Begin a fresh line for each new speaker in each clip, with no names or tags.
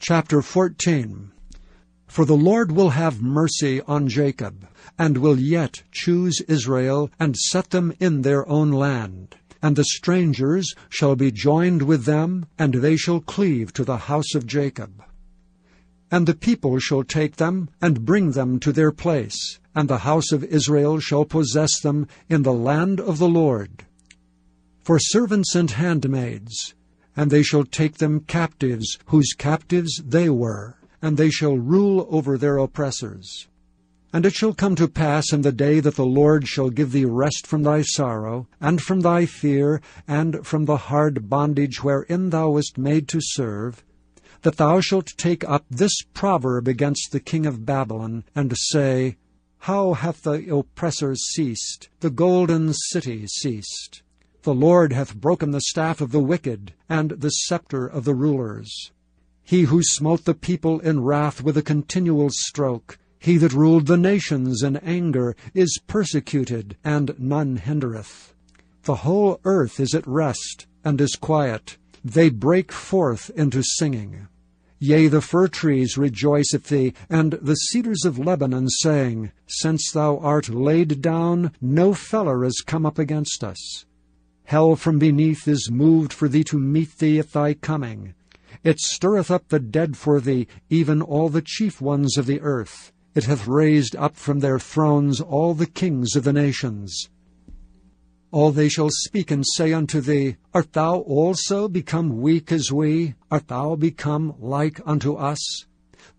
Chapter 14. For the Lord will have mercy on Jacob, and will yet choose Israel, and set them in their own land. And the strangers shall be joined with them, and they shall cleave to the house of Jacob. And the people shall take them, and bring them to their place, and the house of Israel shall possess them in the land of the Lord, for servants and handmaids. And they shall take them captives, whose captives they were, and they shall rule over their oppressors. And it shall come to pass in the day that the Lord shall give thee rest from thy sorrow, and from thy fear, and from the hard bondage wherein thou wast made to serve, that thou shalt take up this proverb against the king of Babylon, and say, How hath the oppressor ceased, the golden city ceased? The Lord hath broken the staff of the wicked, and the scepter of the rulers. He who smote the people in wrath with a continual stroke, he that ruled the nations in anger, is persecuted, and none hindereth. The whole earth is at rest, and is quiet. They break forth into singing. Yea, the fir trees rejoice at thee, and the cedars of Lebanon, saying, Since thou art laid down, no feller is come up against us. Hell from beneath is moved for thee to meet thee at thy coming. It stirreth up the dead for thee, even all the chief ones of the earth. It hath raised up from their thrones all the kings of the nations. All they shall speak and say unto thee, Art thou also become weak as we? Art thou become like unto us?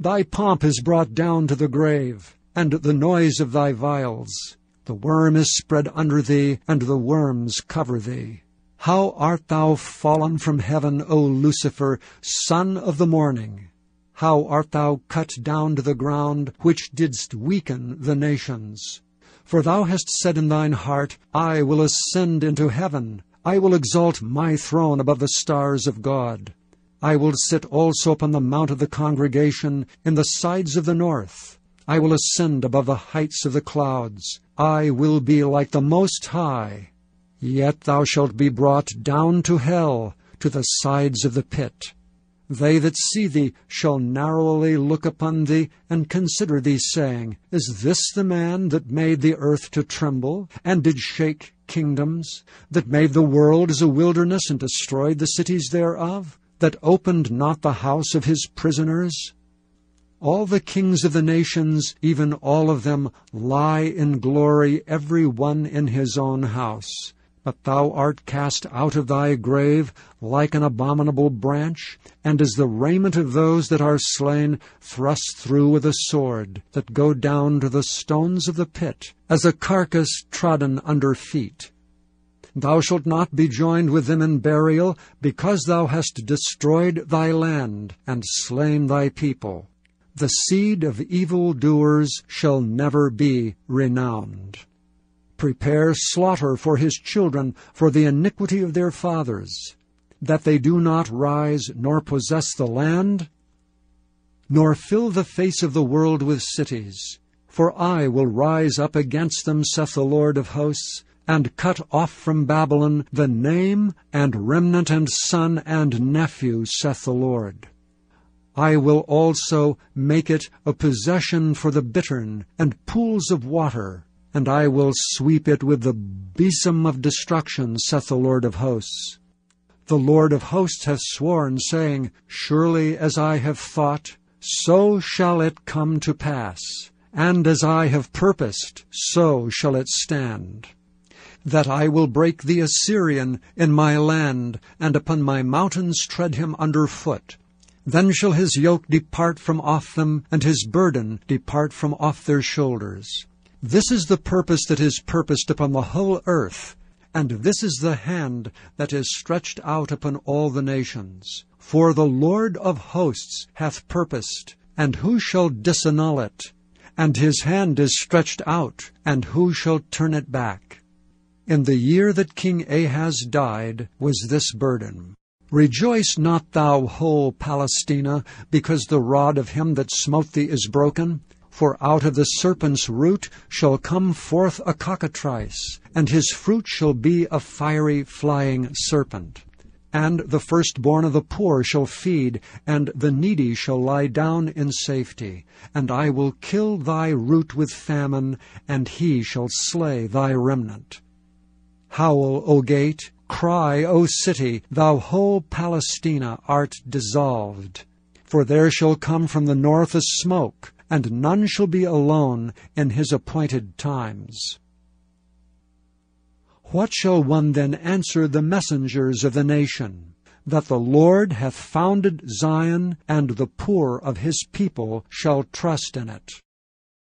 Thy pomp is brought down to the grave, and the noise of thy vials. The worm is spread under thee, and the worms cover thee. How art thou fallen from heaven, O Lucifer, son of the morning! How art thou cut down to the ground, which didst weaken the nations! For thou hast said in thine heart, I will ascend into heaven. I will exalt my throne above the stars of God. I will sit also upon the mount of the congregation in the sides of the north. I will ascend above the heights of the clouds. I will be like the Most High. Yet thou shalt be brought down to hell, to the sides of the pit. They that see thee shall narrowly look upon thee, and consider thee, saying, Is this the man that made the earth to tremble, and did shake kingdoms, that made the world as a wilderness, and destroyed the cities thereof, that opened not the house of his prisoners? All the kings of the nations, even all of them, lie in glory, every one in his own house. But thou art cast out of thy grave like an abominable branch, and as the raiment of those that are slain, thrust through with a sword, that go down to the stones of the pit, as a carcass trodden under feet. Thou shalt not be joined with them in burial, because thou hast destroyed thy land, and slain thy people. The seed of evildoers shall never be renowned. Prepare slaughter for his children for the iniquity of their fathers, that they do not rise nor possess the land, nor fill the face of the world with cities. For I will rise up against them, saith the Lord of hosts, and cut off from Babylon the name and remnant and son and nephew, saith the Lord. I will also make it a possession for the bittern and pools of water, and I will sweep it with the besom of destruction, saith the Lord of hosts. The Lord of hosts hath sworn, saying, Surely as I have thought, so shall it come to pass, and as I have purposed, so shall it stand. That I will break the Assyrian in my land, and upon my mountains tread him under foot. Then shall his yoke depart from off them, and his burden depart from off their shoulders. This is the purpose that is purposed upon the whole earth, and this is the hand that is stretched out upon all the nations. For the Lord of hosts hath purposed, and who shall disannul it? And his hand is stretched out, and who shall turn it back? In the year that King Ahaz died was this burden. Rejoice not thou, whole Palestina, because the rod of him that smote thee is broken. For out of the serpent's root shall come forth a cockatrice, and his fruit shall be a fiery flying serpent. And the firstborn of the poor shall feed, and the needy shall lie down in safety. And I will kill thy root with famine, and he shall slay thy remnant. Howl, O gate, cry, O city, thou whole Palestina art dissolved. For there shall come from the north a smoke, and none shall be alone in his appointed times. What shall one then answer the messengers of the nation? That the Lord hath founded Zion, and the poor of his people shall trust in it.